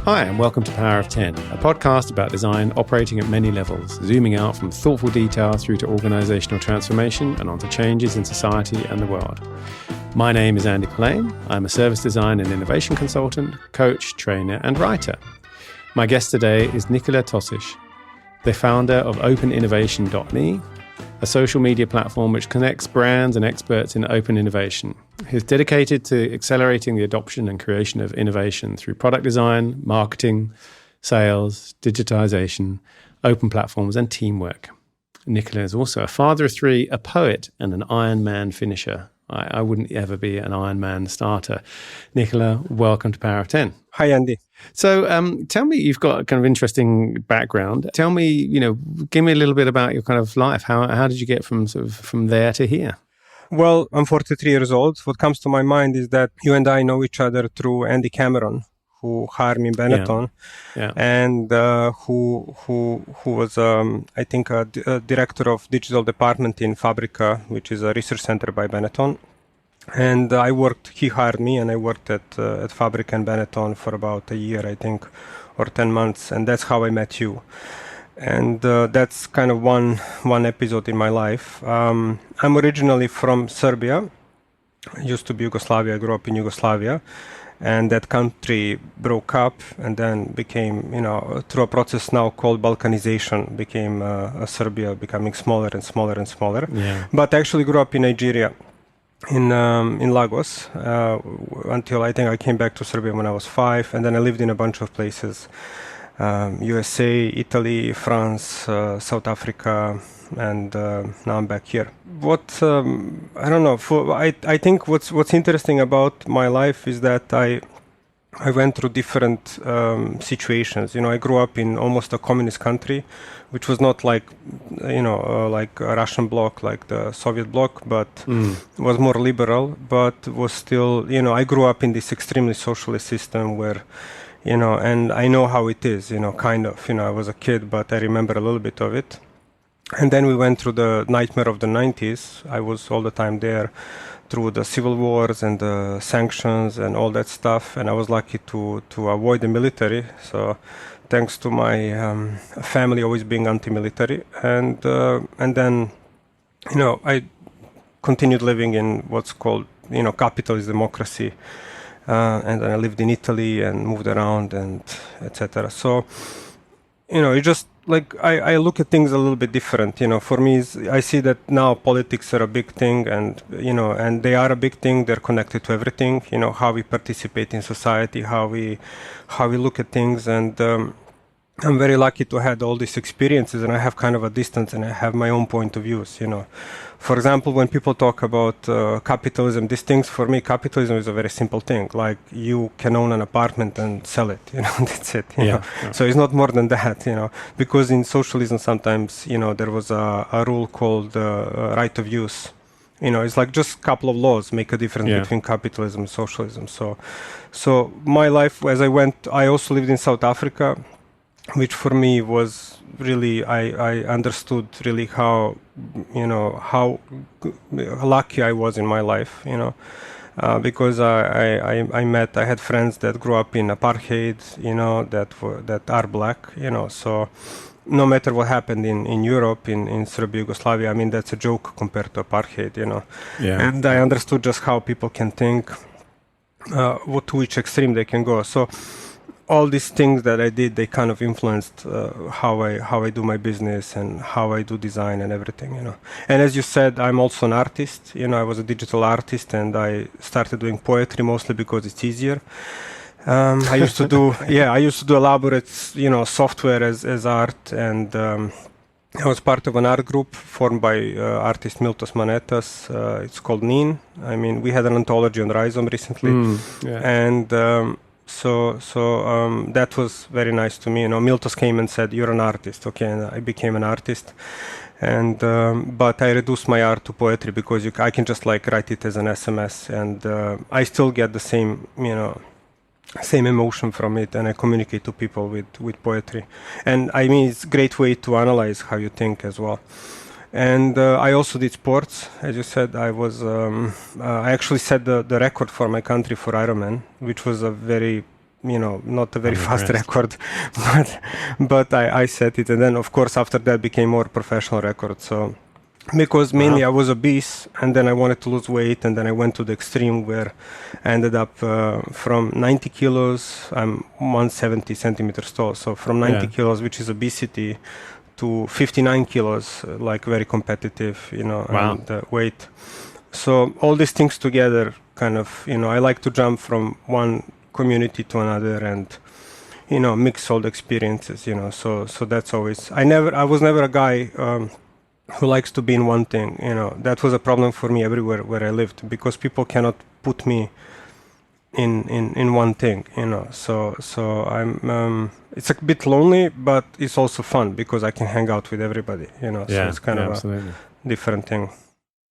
Hi, and welcome to Power of 10, a podcast about design operating at many levels, zooming out from thoughtful detail through to organizational transformation and onto changes in society and the world. My name is Andy Collane. I'm a service design and innovation consultant, coach, trainer, and writer. My guest today is Nikola Tosic, the founder of OpenInnovation.me, a social media platform which connects brands and experts in open innovation. He's dedicated to accelerating the adoption and creation of innovation through product design, marketing, sales, digitization, open platforms, and teamwork. Nikola is also a father of three, a poet, and an Ironman finisher. I wouldn't ever be an Ironman starter. Nikola, welcome to Power of 10. Hi, Andy. So tell me, you've got a kind of interesting background. Tell me, give me a little bit about your kind of life. How did you get from there to here? Well, I'm 43 years old. What comes to my mind is that you and I know each other through Andy Cameron, who hired me in Benetton, and who was, I think, a director of digital department in Fabrica, which is a research center by Benetton. And he hired me, and I worked at Fabrica and Benetton for about a year, I think, or 10 months. And that's how I met you. And that's kind of one episode in my life. I'm originally from Serbia. I used to be Yugoslavia. I grew up in Yugoslavia. And that country broke up and then became, through a process now called Balkanization, became Serbia, becoming smaller and smaller and smaller. Yeah. But I actually grew up in Nigeria, in Lagos, until I think I came back to Serbia when I was 5. And then I lived in a bunch of places, USA, Italy, France, South Africa, and now I'm back here. I don't know. I think what's interesting about my life is that I went through different situations. I grew up in almost a communist country, which was not like like a Russian bloc, like the Soviet bloc, but was more liberal. But was still, I grew up in this extremely socialist system where, and I know how it is. Kind of. I was a kid, but I remember a little bit of it. And then we went through the nightmare of the 90s. I was all the time there through the civil wars and the sanctions and all that stuff. And I was lucky to avoid the military. So thanks to my family always being anti-military. And then, I continued living in what's called, capitalist democracy. And then I lived in Italy and moved around and etc. So, it just, like I look at things a little bit different. For me, I see that now politics are a big thing, and and they are a big thing. They're connected to everything. How we participate in society, how we look at things, and I'm very lucky to have all these experiences, and I have kind of a distance, and I have my own point of views. For example, when people talk about capitalism, these things, for me, capitalism is a very simple thing. Like, you can own an apartment and sell it, that's it. Yeah. So it's not more than that, because in socialism sometimes, there was a rule called right of use. It's like just a couple of laws make a difference between capitalism and socialism. So my life, as I also lived in South Africa, which for me was really, I understood really how lucky I was in my life, because I had friends that grew up in apartheid, that are black, so no matter what happened in Europe, in Serbia, Yugoslavia, I mean, that's a joke compared to apartheid, Yeah. And I understood just how people can think, to which extreme they can go. So all these things that I did, they kind of influenced how I do my business and how I do design and everything, And as you said, I'm also an artist. I was a digital artist, and I started doing poetry mostly because it's easier. I used to do elaborate, software as art, and I was part of an art group formed by artist Miltos Manetas. It's called NIN. I mean, we had an anthology on Rhizome recently, and so that was very nice to me. Miltos came and said, "You're an artist," okay, and I became an artist. And but I reduced my art to poetry because I can just like write it as an SMS, and I still get the same, same emotion from it, and I communicate to people with poetry. And I mean, it's a great way to analyze how you think as well. And I also did sports. As you said, I actually set the record for my country for Ironman, which was a very, not a very fast record, but I set it. And then, of course, after that became more professional record. So because mainly I was obese, and then I wanted to lose weight, and then I went to the extreme where I ended up from 90 kilos, I'm 170 centimeters tall. So from 90 kilos, which is obesity, to 59 kilos, like very competitive, and weight. So all these things together kind of, I like to jump from one community to another and, mix all the experiences, so that's always, I was never a guy who likes to be in one thing, that was a problem for me everywhere where I lived, because people cannot put me in one thing, so I'm it's a bit lonely, but it's also fun because I can hang out with everybody, so it's kind of absolutely a different thing.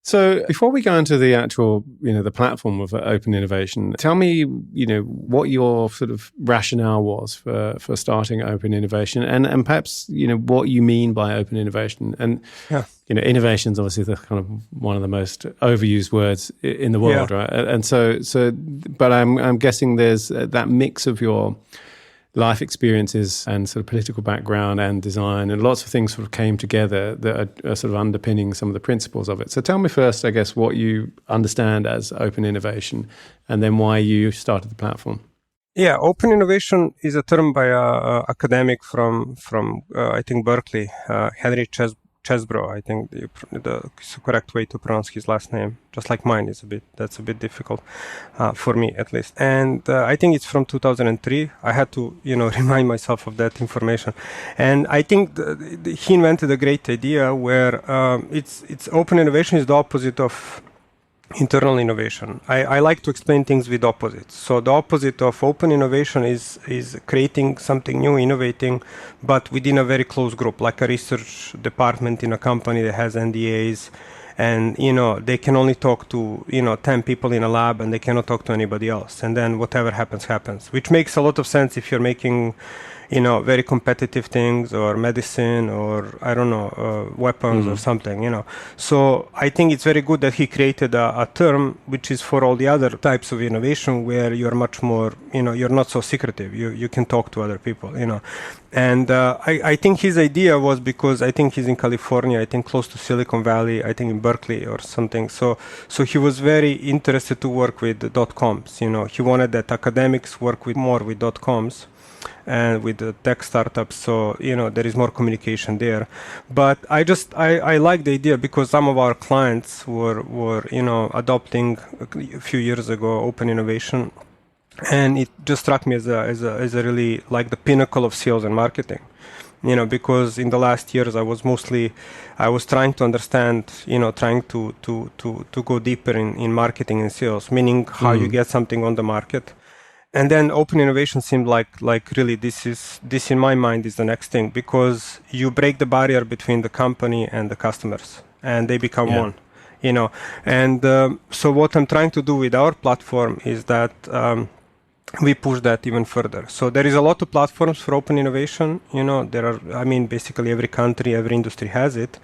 So before we go into the actual, the platform of open innovation, tell me, what your sort of rationale was for starting open innovation, and perhaps, what you mean by open innovation. And, innovation is obviously the kind of one of the most overused words in the world, right? And so, but I'm guessing there's that mix of your life experiences and sort of political background and design, and lots of things sort of came together that are sort of underpinning some of the principles of it. So tell me first, I guess, what you understand as open innovation, and then why you started the platform. Yeah, open innovation is a term by an academic from I think Berkeley, Henry Chesbrough. I think the correct way to pronounce his last name, just like mine, that's a bit difficult for me at least. And I think it's from 2003. I had to remind myself of that information. And I think he invented a great idea where it's open innovation is the opposite of internal innovation. I like to explain things with opposites. So the opposite of open innovation is creating something new, innovating, but within a very close group, like a research department in a company that has NDAs, and they can only talk to 10 people in a lab, and they cannot talk to anybody else. And then whatever happens, which makes a lot of sense if you're making very competitive things, or medicine, or I don't know, weapons or something, So I think it's very good that he created a term which is for all the other types of innovation, where you're much more, you're not so secretive. You can talk to other people, And I think his idea was, because I think he's in California, I think close to Silicon Valley, I think in Berkeley or something. So he was very interested to work with .coms. He wanted that academics work more with .coms and with the tech startups, so there is more communication there. But I like the idea, because some of our clients were adopting a few years ago open innovation, and it just struck me as a really like the pinnacle of sales and marketing. Because in the last years I was trying to understand, trying to go deeper in marketing and sales, meaning how you get something on the market. And then open innovation seemed like really this in my mind is the next thing, because you break the barrier between the company and the customers, and they become one, And so what I'm trying to do with our platform is that we push that even further. So there is a lot of platforms for open innovation. There are, basically every country, every industry has it.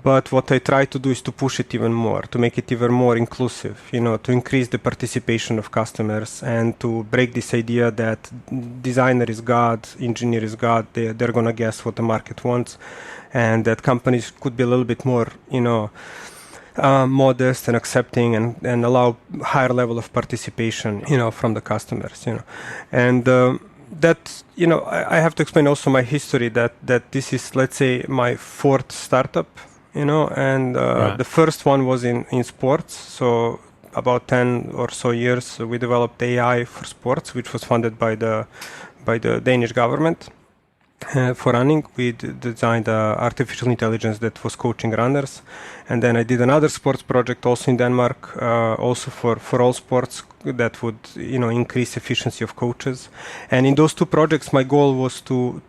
But what I try to do is to push it even more, to make it even more inclusive, to increase the participation of customers, and to break this idea that designer is God, engineer is God, they're going to guess what the market wants, and that companies could be a little bit more, modest and accepting, and allow higher level of participation, from the customers, and that, I have to explain also my history, that this is, let's say, my fourth startup, and the first one was in sports. So about 10 or so years we developed AI for sports, which was funded by the Danish government. For running, we designed artificial intelligence that was coaching runners, and then I did another sports project also in Denmark, also for all sports, that would increase efficiency of coaches. And in those two projects, my goal was to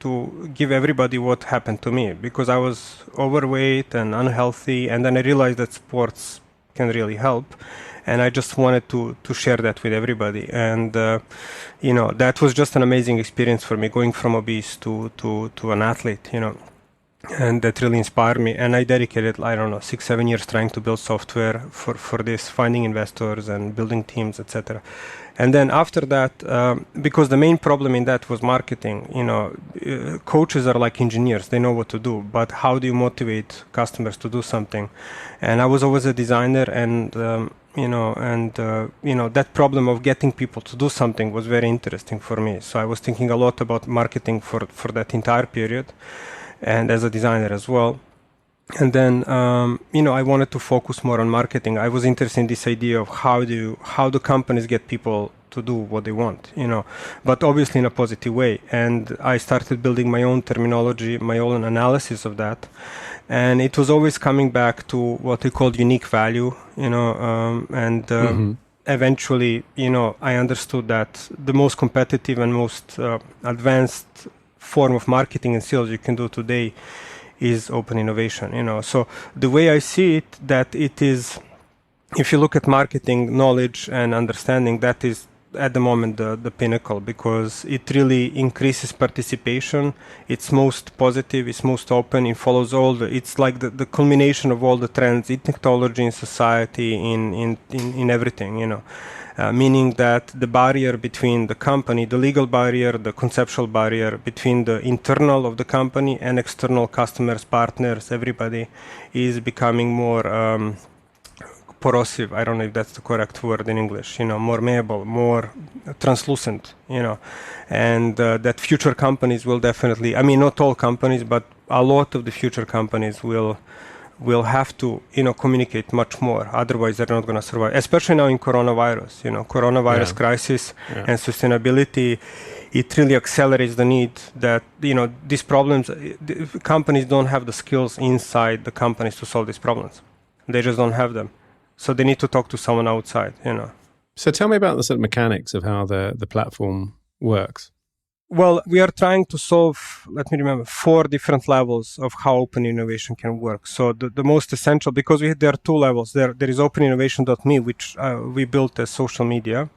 give everybody what happened to me, because I was overweight and unhealthy, and then I realized that sports can really help. And I just wanted to share that with everybody, and that was just an amazing experience for me, going from obese to an athlete, and that really inspired me. And I dedicated, I don't know, 6-7 years trying to build software for this, finding investors and building teams, etc. And then after that, because the main problem in that was marketing, coaches are like engineers, they know what to do, but how do you motivate customers to do something? And I was always a designer, and that problem of getting people to do something was very interesting for me. So I was thinking a lot about marketing for that entire period, and as a designer as well. And then, I wanted to focus more on marketing. I was interested in this idea of how do companies get people to do what they want, but obviously in a positive way. And I started building my own terminology, my own analysis of that. And it was always coming back to what we called unique value, eventually, I understood that the most competitive and most advanced form of marketing and sales you can do today is open innovation. So the way I see it, that it is, if you look at marketing knowledge and understanding, that is at the moment the pinnacle, because it really increases participation. It's most positive, it's most open, it follows it's like the culmination of all the trends in technology, in society, in everything, meaning that the barrier between the company, the legal barrier, the conceptual barrier between the internal of the company and external customers, partners, everybody, is becoming more corrosive. I don't know if that's the correct word in English, more malleable, more translucent, and that future companies will definitely, not all companies, but a lot of the future companies will have to, communicate much more. Otherwise, they're not going to survive. Especially now in coronavirus crisis and sustainability, it really accelerates the need that, these problems, companies don't have the skills inside the companies to solve these problems. They just don't have them. So they need to talk to someone outside, So tell me about the sort of mechanics of how the platform works. Well, we are trying to solve, 4 different levels of how open innovation can work. So the most essential, because there are 2 levels. There is openinnovation.me, which we built as social media.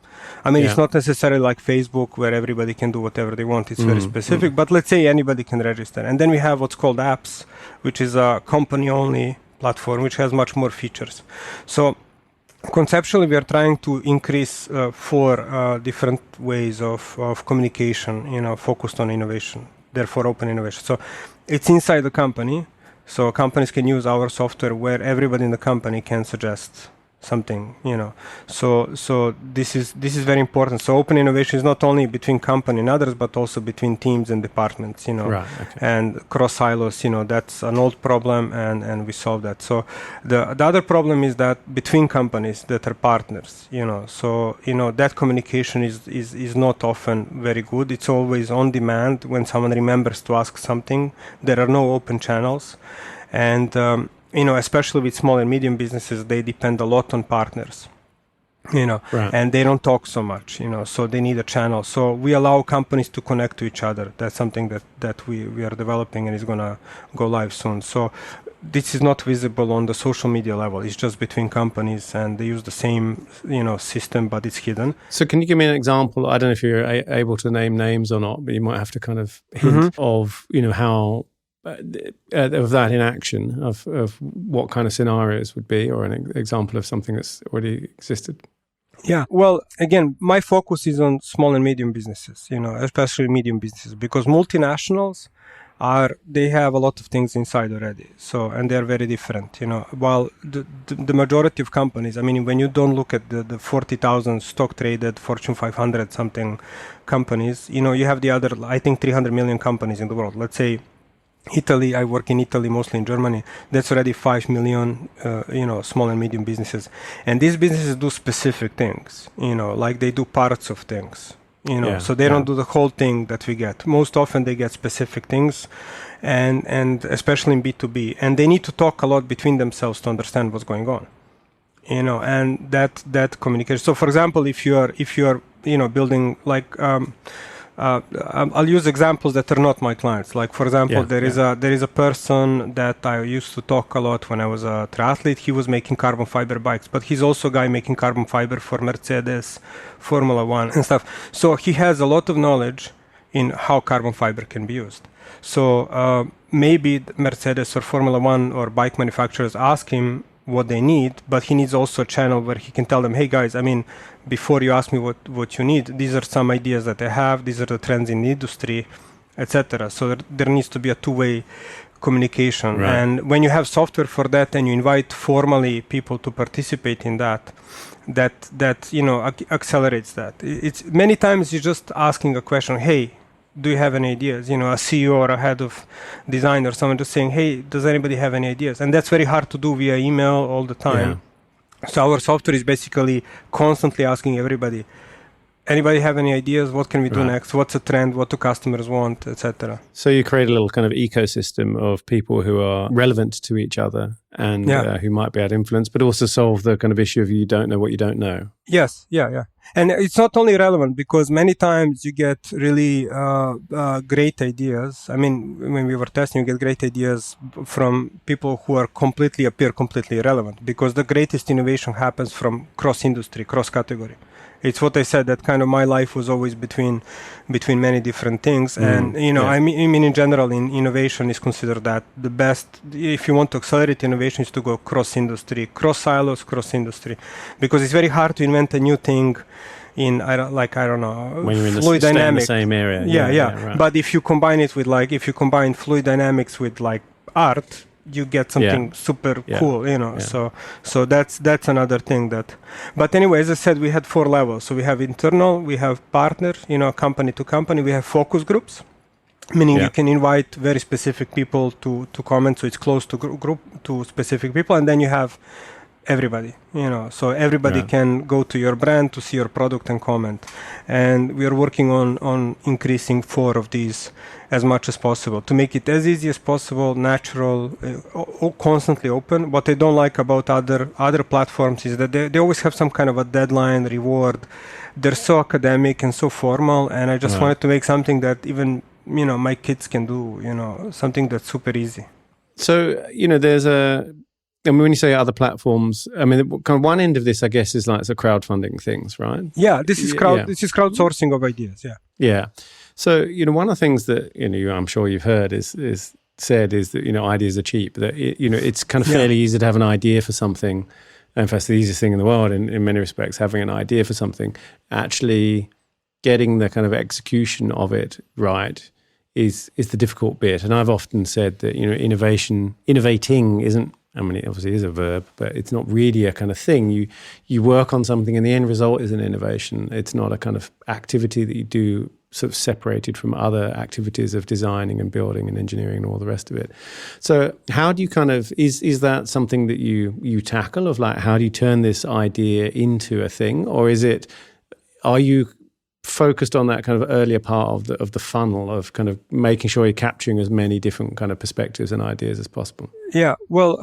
It's not necessarily like Facebook where everybody can do whatever they want. It's very specific, but let's say anybody can register. And then we have what's called apps, which is a company-only platform, which has much more features. So conceptually, we are trying to increase 4 different ways of communication, focused on innovation, therefore open innovation. So it's inside the company. So companies can use our software where everybody in the company can suggest something, So this is very important. So open innovation is not only between company and others, but also between teams and departments, Right, okay. And cross silos, that's an old problem, and we solve that. So the other problem is that between companies that are partners, so that communication is not often very good. It's always on demand. When someone remembers to ask something, there are no open channels, and especially with small and medium businesses, they depend a lot on partners, Right. and they don't talk so much, so they need a channel. So we allow companies to connect to each other. That's something that we are developing and is going to go live soon. So this is not visible on the social media level. It's just between companies, and they use the same, system, but it's hidden. So can you give me an example? I don't know if you're able to name names or not, but you might have to kind of hint of, how of that in action, of what kind of scenarios would be, or an example of something that's already existed. Yeah, well, again, my focus is on small and medium businesses, especially medium businesses, because multinationals they have a lot of things inside already. So, and they're very different, while the majority of companies, when you don't look at the 40,000 stock traded Fortune 500 something companies, you have the other, I think 300 million companies in the world. Let's say Italy, I work in Italy, mostly in Germany. That's already 5 million, small and medium businesses. And these businesses do specific things, like they do parts of things, so they don't do the whole thing that we get. Most often they get specific things, and especially in B2B. And they need to talk a lot between themselves to understand what's going on, and that communication. So for example, if you are building like, I'll use examples that are not my clients. Like, for example, there is a person that I used to talk a lot when I was a triathlete. He was making carbon fiber bikes, but he's also a guy making carbon fiber for Mercedes, Formula One and stuff. So he has a lot of knowledge in how carbon fiber can be used. So maybe Mercedes or Formula One or bike manufacturers ask him what they need, but he needs also a channel where he can tell them, hey guys, I mean, before you ask me what you need, these are some ideas that I have, these are the trends in the industry, etc. So there needs to be a two-way communication. Right. And when you have software for that and you invite formally people to participate in that accelerates that. It's many times you're just asking a question, hey, do you have any ideas? A CEO or a head of design or someone just saying, hey, does anybody have any ideas? And that's very hard to do via email all the time. Yeah. So our software is basically constantly asking everybody, anybody have any ideas? What can we do next? What's a trend? What do customers want, etc. So you create a little kind of ecosystem of people who are relevant to each other and who might be able to influence, but also solve the kind of issue of you don't know what you don't know. Yes, yeah. And it's not only relevant because many times you get really great ideas. I mean, when we were testing, you get great ideas from people who appear completely irrelevant, because the greatest innovation happens from cross-industry, cross-category. It's what I said, that kind of my life was always between many different things. And, I mean, in general, in innovation is considered that the best, if you want to accelerate innovation, is to go cross-industry, cross-silos, cross-industry, because it's very hard to invent a new thing in, I don't know, when you're fluid dynamics. In the same area. Yeah. Right. But if you combine it with if you combine fluid dynamics with art, you get something super cool, So that's another thing but anyway, as I said, we had 4 levels. So we have internal, we have partner, company to company, we have focus groups, meaning you can invite very specific people to comment, so it's close to group to specific people, and then you have everybody, so everybody can go to your brand to see your product and comment. And we are working on increasing 4 of these as much as possible to make it as easy as possible, natural, constantly open. What I don't like about other platforms is that they always have some kind of a deadline, reward. They're so academic and so formal, and I just wanted to make something that even my kids can do, something that's super easy. So there's when you say other platforms, I mean, kind of one end of this, I guess, is like the crowdfunding things, right? Yeah, this is crowdsourcing of ideas. Yeah. Yeah. So one of the things that I'm sure you've heard is said is that ideas are cheap. That it's kind of fairly easy to have an idea for something. In fact, it's the easiest thing in the world in many respects. Having an idea for something, actually getting the kind of execution of it right is the difficult bit. And I've often said that innovating isn't. I mean, it obviously is a verb, but it's not really a kind of thing. You work on something and the end result is an innovation. It's not a kind of activity that you do sort of separated from other activities of designing and building and engineering and all the rest of it. So how do you kind of, is that something that you tackle, of like, how do you turn this idea into a thing? Or are you focused on that kind of earlier part of the funnel of kind of making sure you're capturing as many different kind of perspectives and ideas as possible? Yeah, well,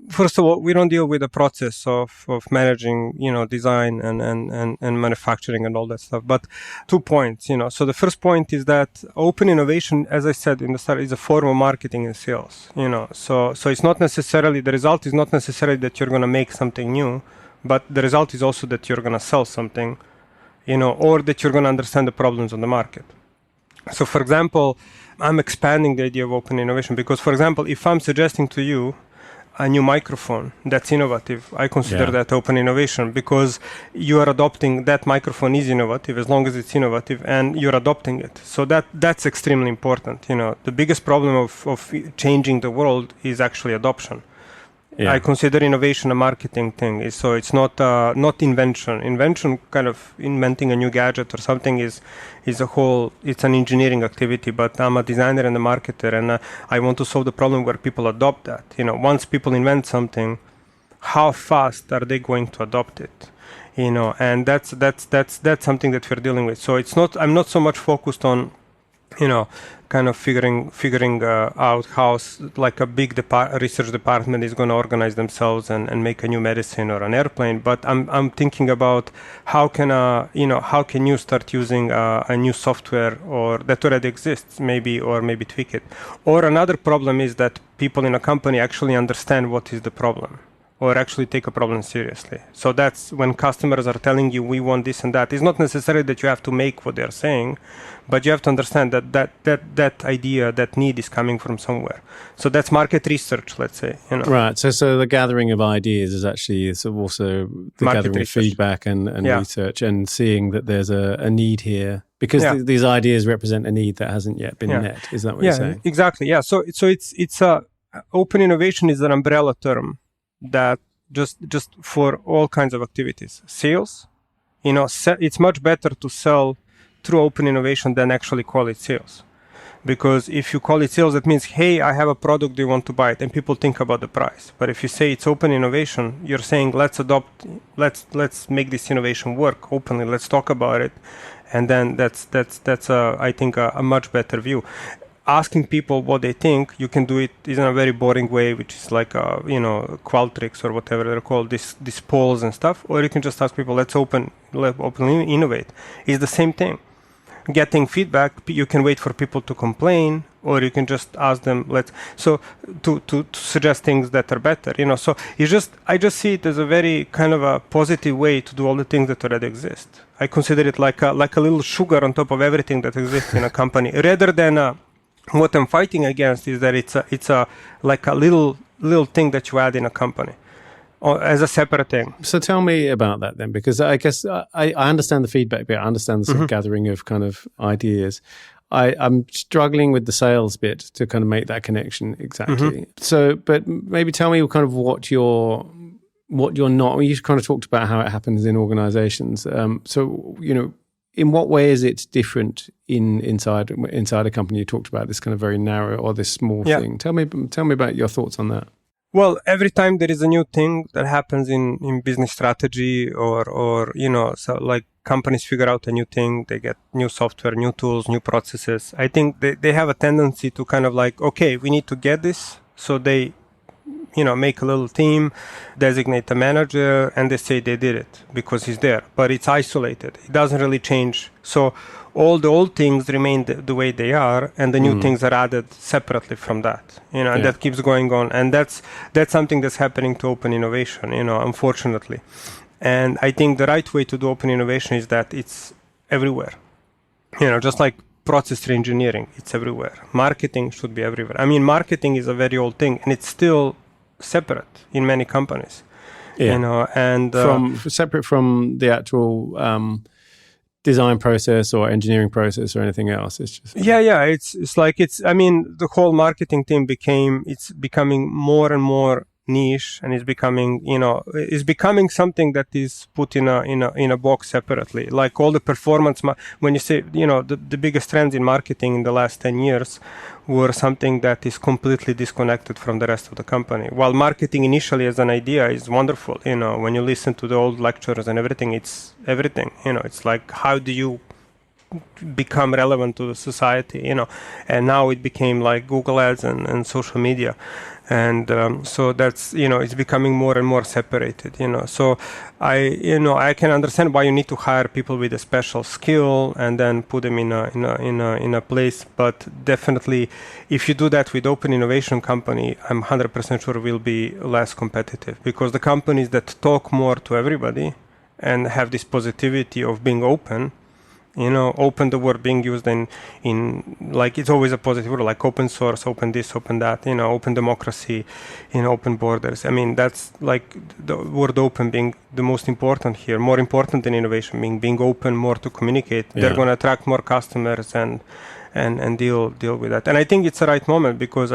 first of all, we don't deal with the process of managing, design and manufacturing and all that stuff. But 2 points, So the first point is that open innovation, as I said in the start, is a form of marketing and sales. So it's not necessarily, the result is not necessarily that you're going to make something new, but the result is also that you're going to sell something, or that you're going to understand the problems on the market. So, for example, I'm expanding the idea of open innovation because, for example, if I'm suggesting to you a new microphone that's innovative, I consider that open innovation, because you are adopting that microphone is innovative as long as it's innovative and you're adopting it. So that's extremely important. The biggest problem of changing the world is actually adoption. Yeah. I consider innovation a marketing thing, so it's not invention. Invention, kind of inventing a new gadget or something, is it's an engineering activity. But I'm a designer and a marketer, and I want to solve the problem where people adopt that. Once people invent something, how fast are they going to adopt it? And that's something that we're dealing with. So I'm not so much focused on, kind of figuring out how like a big research department is going to organize themselves and make a new medicine or an airplane. But I'm thinking about how can you start using a new software or that already exists, maybe tweak it. Or another problem is that people in a company actually understand what is the problem. or actually take a problem seriously. So that's when customers are telling you we want this and that. It's not necessarily that you have to make what they're saying, but you have to understand that idea, that need is coming from somewhere. So that's market research, let's say. Right. So the gathering of ideas is actually also the market gathering research. Of feedback and research, and seeing that there's a need here, because these ideas represent a need that hasn't yet been met. Is that what you're saying? Exactly. Yeah. So it's open innovation is an umbrella term that just for all kinds of activities. Sales, it's much better to sell through open innovation than actually call it sales. Because if you call it sales, that means, hey, I have a product, do you want to buy it? And people think about the price. But if you say it's open innovation, you're saying let's make this innovation work openly, let's talk about it. And then that's I think a much better view. Asking people what they think, you can do it in a very boring way, which is like Qualtrics or whatever they're called, these polls and stuff. Or you can just ask people, let's openly innovate. It's the same thing. Getting feedback, you can wait for people to complain, or you can just ask them to suggest things that are better. So I just see it as a very kind of a positive way to do all the things that already exist. I consider it like a little sugar on top of everything that exists in a company, rather than what I'm fighting against is that it's a like a little thing that you add in a company, or as a separate thing. So tell me about that then, because I guess I understand the feedback bit. I understand the sort of gathering of kind of ideas. I'm struggling with the sales bit to kind of make that connection exactly. So, but maybe tell me kind of what you're not. You kind of talked about how it happens in organizations. So, in what way is it different inside a company? You talked about this kind of very narrow or this small thing. Tell me about your thoughts on that. Well, every time there is a new thing that happens in business strategy or so like companies figure out a new thing, they get new software, new tools, new processes. I think they have a tendency to kind of like, okay, we need to get this. So they make a little team, designate a manager, and they say they did it because he's there. But it's isolated. It doesn't really change. So all the old things remain the way they are, and the new things are added separately from that. And that keeps going on. And that's something that's happening to open innovation, unfortunately. And I think the right way to do open innovation is that it's everywhere. Just like process reengineering, it's everywhere. Marketing should be everywhere. I mean, marketing is a very old thing, and it's still separate in many companies. And separate from the actual design process or engineering process or anything else. It's just the whole marketing team it's becoming more and more niche, and it's becoming something that is put in a box separately. Like all the performance, when you say the biggest trends in marketing in the last 10 years were something that is completely disconnected from the rest of the company. While marketing initially as an idea is wonderful, when you listen to the old lectures and everything, it's everything. It's like, how do you become relevant to the society, and now it became like Google ads and social media. And so that's, it's becoming more and more separated, So I can understand why you need to hire people with a special skill and then put them in a place. But definitely, if you do that with open innovation company, I'm 100% sure will be less competitive, because the companies that talk more to everybody and have this positivity of being open, open, the word being used in like, it's always a positive word, like open source, open this, open that, open democracy, open borders. I mean, that's like the word open being the most important here, more important than innovation, being open more to communicate. They're going to attract more customers and deal with that. And I think it's the right moment, because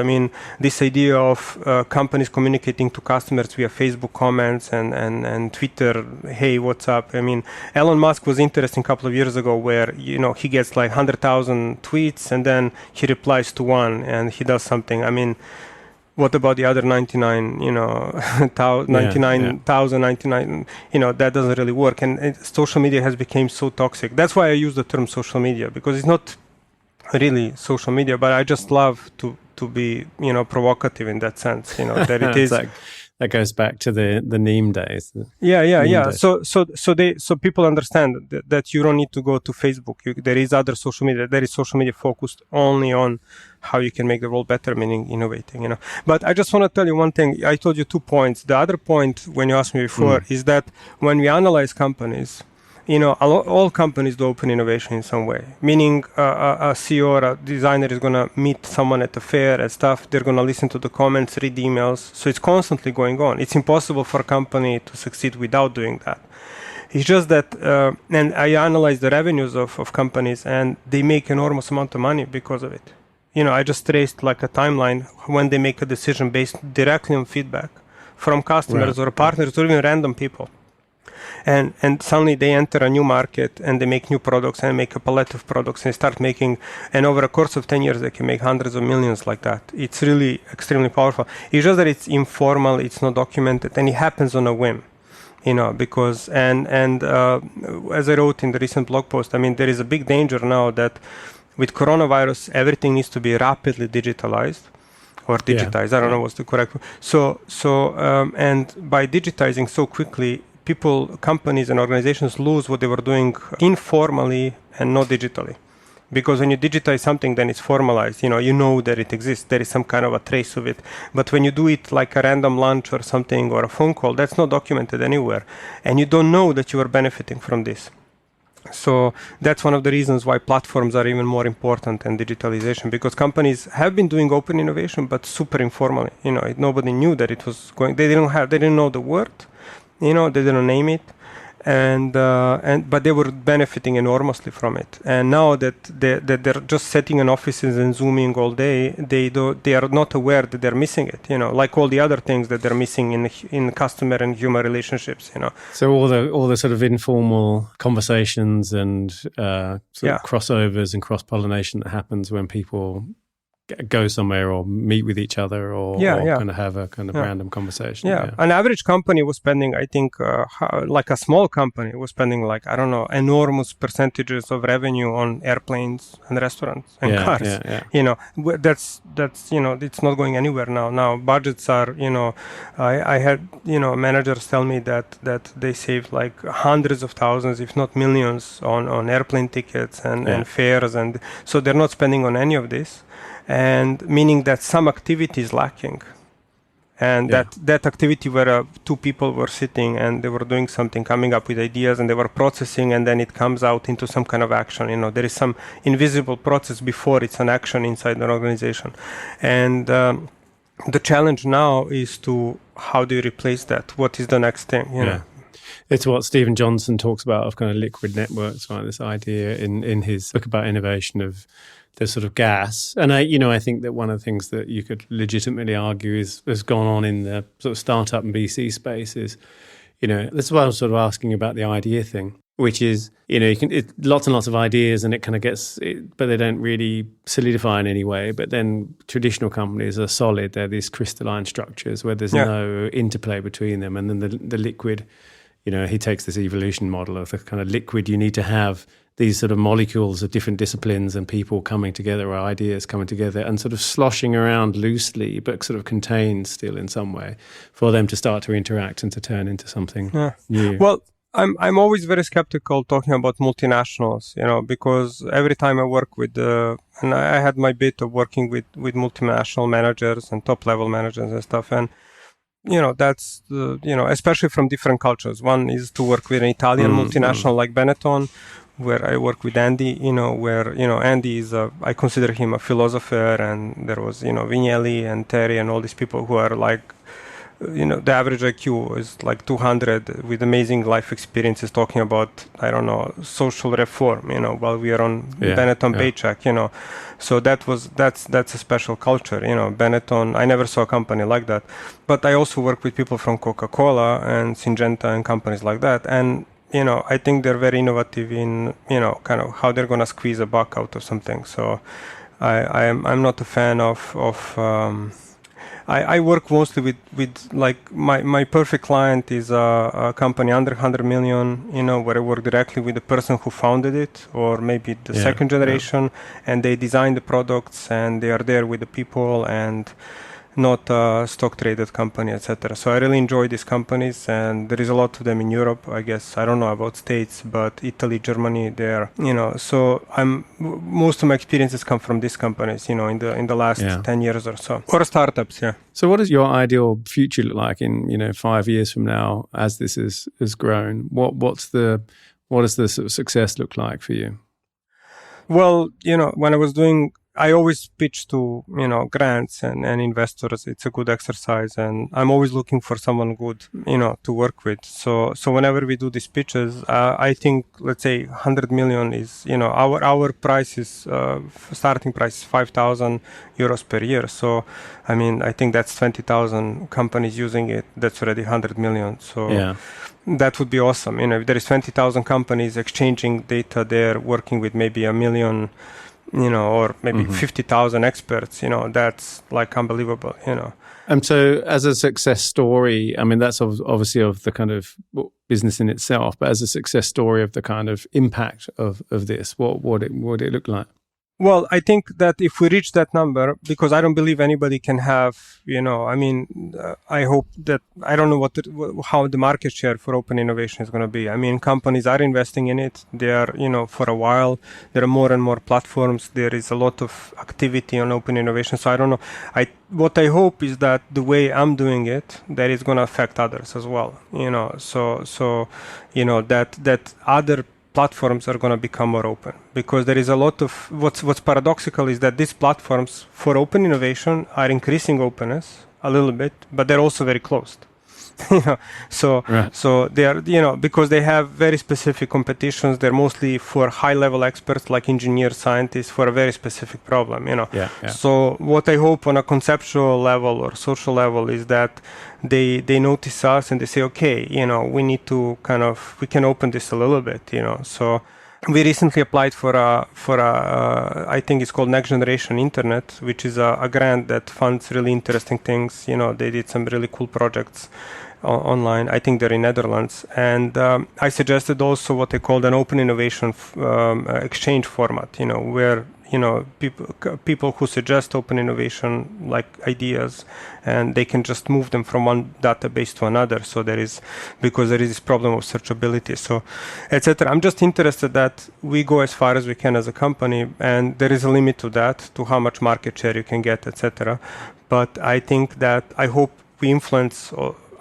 this idea of companies communicating to customers via Facebook comments and Twitter, hey, what's up? Elon Musk was interesting a couple of years ago, where he gets like 100,000 tweets and then he replies to one and he does something. What about the other 99, 99,099, that doesn't really work. And social media has become so toxic. That's why I use the term social media, because it's not really social media, but I just love to be provocative in that sense, that it is that goes back to the Neem days. Yeah. Days. So people understand that you don't need to go to Facebook. There is other social media. There is social media focused only on how you can make the world better, meaning innovating. But I just want to tell you one thing. I told you 2 points. The other point, when you asked me before, is that when we analyze companies, all companies do open innovation in some way. Meaning, a CEO or a designer is going to meet someone at a fair and stuff. They're going to listen to the comments, read emails. So it's constantly going on. It's impossible for a company to succeed without doing that. It's just that, and I analyze the revenues of companies, and they make enormous amount of money because of it. I just traced like a timeline when they make a decision based directly on feedback from customers or partners or even random people. And suddenly they enter a new market and they make new products and make a palette of products and start making, and over a course of 10 years they can make hundreds of millions like that. It's really extremely powerful. It's just that it's informal, it's not documented, and it happens on a whim. Because as I wrote in the recent blog post, there is a big danger now that with coronavirus everything needs to be rapidly digitalized or digitized. I don't know what's the correct. And by digitizing so quickly, people, companies and organizations lose what they were doing informally and not digitally. Because when you digitize something, then it's formalized. You know that it exists. There is some kind of a trace of it. But when you do it like a random lunch or something or a phone call, that's not documented anywhere. And you don't know that you are benefiting from this. So that's one of the reasons why platforms are even more important than digitalization, because companies have been doing open innovation, but super informally. Nobody knew that it was going. They didn't know the word. They didn't name it, but they were benefiting enormously from it. And now that they're just sitting in offices and zooming all day, they are not aware that they're missing it. Like all the other things that they're missing in customer and human relationships. So all the sort of informal conversations and crossovers and cross-pollination that happens when people go somewhere or meet with each other or kind of have a kind of random conversation. An average company was spending, I think, like a small company was spending like, I don't know, enormous percentages of revenue on airplanes and restaurants and cars. That's it's not going anywhere now. Now budgets are, I had, managers tell me that they saved like hundreds of thousands, if not millions on airplane tickets and fares. And so they're not spending on any of this. And meaning that some activity is lacking, and that activity where two people were sitting and they were doing something, coming up with ideas, and they were processing, and then it comes out into some kind of action. There is some invisible process before it's an action inside an organization. And the challenge now is to how do you replace that? What is the next thing? It's what Stephen Johnson talks about of kind of liquid networks, right? This idea in his book about innovation of the sort of gas. And I think that one of the things that you could legitimately argue has gone on in the sort of startup and VC space is, that's why I was sort of asking about the idea thing, which is, lots and lots of ideas and it kind of gets, but they don't really solidify in any way. But then traditional companies are solid. They're these crystalline structures where there's no interplay between them. And then the liquid, he takes this evolution model of the kind of liquid. You need to have these sort of molecules of different disciplines and people coming together, or ideas coming together and sort of sloshing around loosely, but sort of contained still in some way, for them to start to interact and to turn into something new. Well, I'm always very skeptical talking about multinationals, because every time I work with and I had my bit of working with multinational managers and top level managers and stuff, and that's especially from different cultures. One is to work with an Italian multinational like Benetton, where I work with Andy, where, Andy is I consider him a philosopher, and there was, Vignelli and Terry and all these people who are like, the average IQ is like 200 with amazing life experiences talking about, I don't know, social reform, while we are on Benetton paycheck, So that's a special culture, Benetton. I never saw a company like that. But I also work with people from Coca-Cola and Syngenta and companies like that. And I think they're very innovative in, kind of how they're going to squeeze a buck out of something. So I'm not a fan of I work mostly with like my perfect client is a company under 100 million, where I work directly with the person who founded it, or maybe the second generation, and they design the products and they are there with the people, and not a stock traded company, etc. So I really enjoy these companies, and there is a lot of them in Europe. I guess I don't know about States, but Italy, Germany, there. So most of my experiences come from these companies. In the last 10 years or so, or startups. Yeah. So what does your ideal future look like in 5 years from now as this has grown? What does the sort of success look like for you? Well, when I always pitch to, grants and investors. It's a good exercise, and I'm always looking for someone good, to work with. So whenever we do these pitches, I think, let's say 100 million is, our price is, starting price is 5,000 euros per year. So, I think that's 20,000 companies using it. That's already 100 million. So that would be awesome. If there is 20,000 companies exchanging data there, working with maybe 1 million, or maybe 50,000 experts, that's like unbelievable, And so as a success story, that's obviously of the kind of business in itself, but as a success story of the kind of impact of this, what would it look like? Well, I think that if we reach that number, because I don't believe anybody can have, I hope that, I don't know how the market share for open innovation is going to be. Companies are investing in it. They are, for a while, there are more and more platforms. There is a lot of activity on open innovation. So I don't know. What I hope is that the way I'm doing it, that is going to affect others as well. That other platforms are going to become more open, because there is a lot of what's paradoxical is that these platforms for open innovation are increasing openness a little bit, but they're also very closed. So they are, because they have very specific competitions. They're mostly for high level experts like engineers, scientists, for a very specific problem. So what I hope on a conceptual level or social level is that they notice us and they say, okay, we need to we can open this a little bit. So we recently applied for a I think it's called Next Generation Internet, which is a grant that funds really interesting things. They did some really cool projects online. I think they're in Netherlands. And I suggested also what they called an open innovation exchange format, where people who suggest open innovation like ideas, and they can just move them from one database to another. So because there is this problem of searchability, so etc. I'm just interested that we go as far as we can as a company, and there is a limit to that, to how much market share you can get, etc. But I think that I hope we influence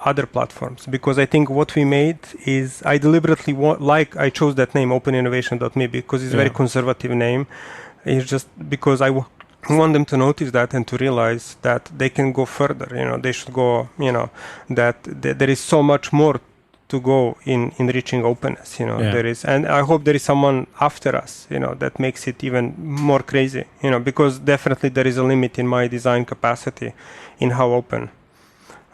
other platforms, because I think what we made is, I deliberately I chose that name, openinnovation.me, because it's a very conservative name. It's just because I want them to notice that and to realize that they can go further. They should go, that there is so much more to go in reaching openness. There is, and I hope there is someone after us, that makes it even more crazy. Because definitely there is a limit in my design capacity in how open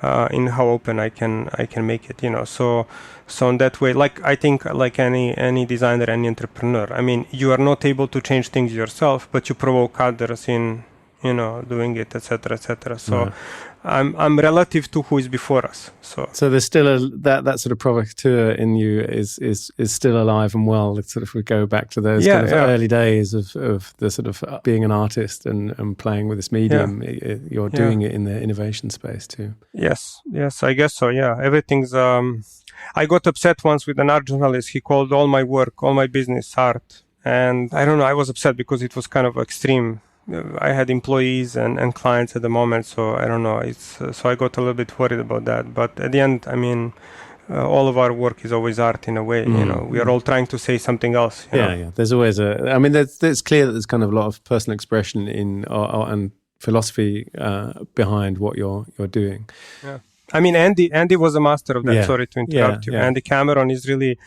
I can make it. So in that way, I think like any designer, any entrepreneur, you are not able to change things yourself, but you provoke others in doing it, etc. So I'm relative to who is before us. So there's still that sort of provocateur in you is still alive and well. It's sort of, we go back to those early days of the sort of being an artist and playing with this medium. You're doing it in the innovation space too. Yes, I guess so. Yeah, everything's. I got upset once with an art journalist. He called all my work, all my business, art, and I don't know. I was upset because it was kind of extreme. I had employees and clients at the moment, so I don't know. So I got a little bit worried about that. But at the end, all of our work is always art in a way. We are all trying to say something else. Yeah. There's always it's clear that there's kind of a lot of personal expression in and philosophy behind what you're doing. Yeah. Andy was a master of that. Yeah. Sorry to interrupt you. Andy Cameron is really,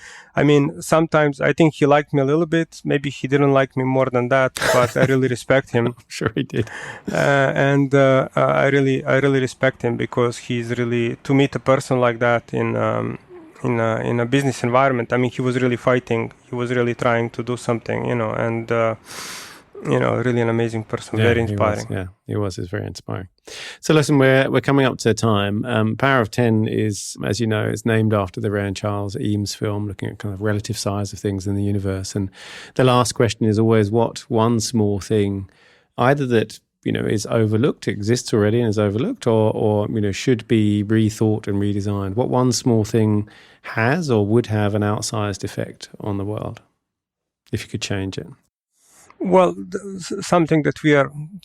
sometimes I think he liked me a little bit. Maybe he didn't like me more than that, but I really respect him. I'm sure he did. I really respect him, because he's really, to meet a person like that in a business environment. He was really fighting. He was really trying to do something, and really an amazing person, very inspiring. He was. It's very inspiring. So listen, we're coming up to time. Power of 10 is, as you know, is named after the Ray and Charles Eames film, looking at kind of relative size of things in the universe. And the last question is always, what one small thing, either that is overlooked, exists already and is overlooked, or should be rethought and redesigned? What one small thing has or would have an outsized effect on the world if you could change it? Well, something that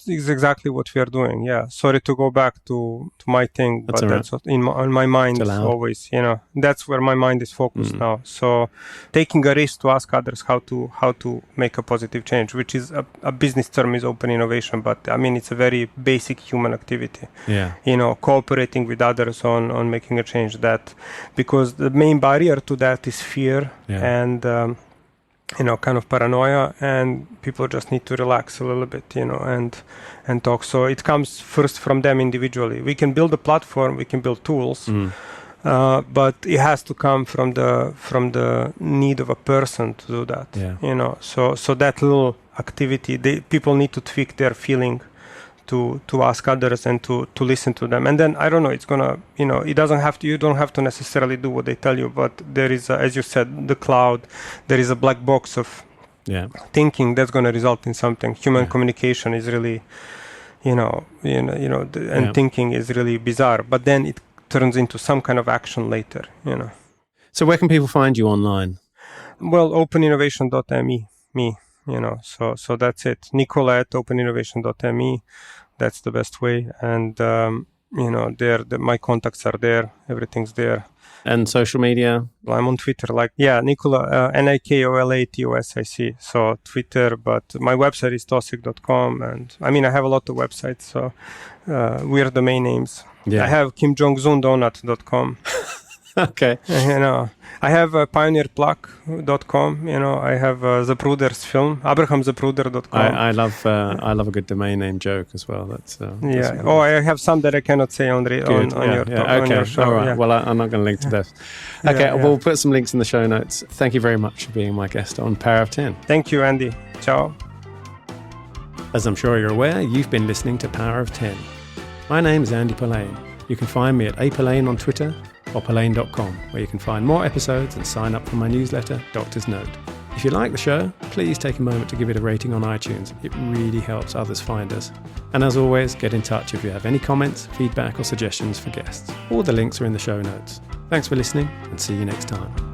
is exactly what we are doing. Yeah. Sorry to go back to my thing, but that's what on my mind always. That's where my mind is focused now. So, taking a risk to ask others how to make a positive change, which is a business term, is open innovation, but I mean it's a very basic human activity. Yeah. Cooperating with others on making a change. That because the main barrier to that is fear and. Kind of paranoia, and people just need to relax a little bit, and talk. So it comes first from them individually. We can build a platform, we can build tools, but it has to come from the need of a person to do that. Yeah. So that little activity, people need to tweak their feeling to ask others and to listen to them. And then I don't know, it's gonna, it doesn't have to, you don't have to necessarily do what they tell you, but there is, as you said, the cloud, there is a black box of thinking that's going to result in something. Human communication is really, thinking is really bizarre, but then it turns into some kind of action later, So where can people find you online? Well, openinnovation.me. So that's it. Nikola at openinnovation.me. That's the best way. And, my contacts are there. Everything's there. And social media? I'm on Twitter, Nikola, Nikolatosic. So Twitter, but my website is tosic.com. And I mean, I have a lot of websites, so weird domain names. Yeah. I have kimjongzundonut.com. Okay. I have pioneerplug.com. I have Zapruder's abrahamzapruder.com. I love a good domain name joke as well. That's I have some that I cannot say on your show. All right. Yeah. Well, I'm not going to link to those. Okay. We'll put some links in the show notes. Thank you very much for being my guest on Power of 10. Thank you, Andy. Ciao. As I'm sure you're aware, you've been listening to Power of 10. My name is Andy Polaine. You can find me at apolaine on Twitter or polaine.com, where you can find more episodes and sign up for my newsletter, Doctor's Note. If you like the show, please take a moment to give it a rating on iTunes. It really helps others find us. And as always, get in touch if you have any comments, feedback or suggestions for guests. All the links are in the show notes. Thanks for listening and see you next time.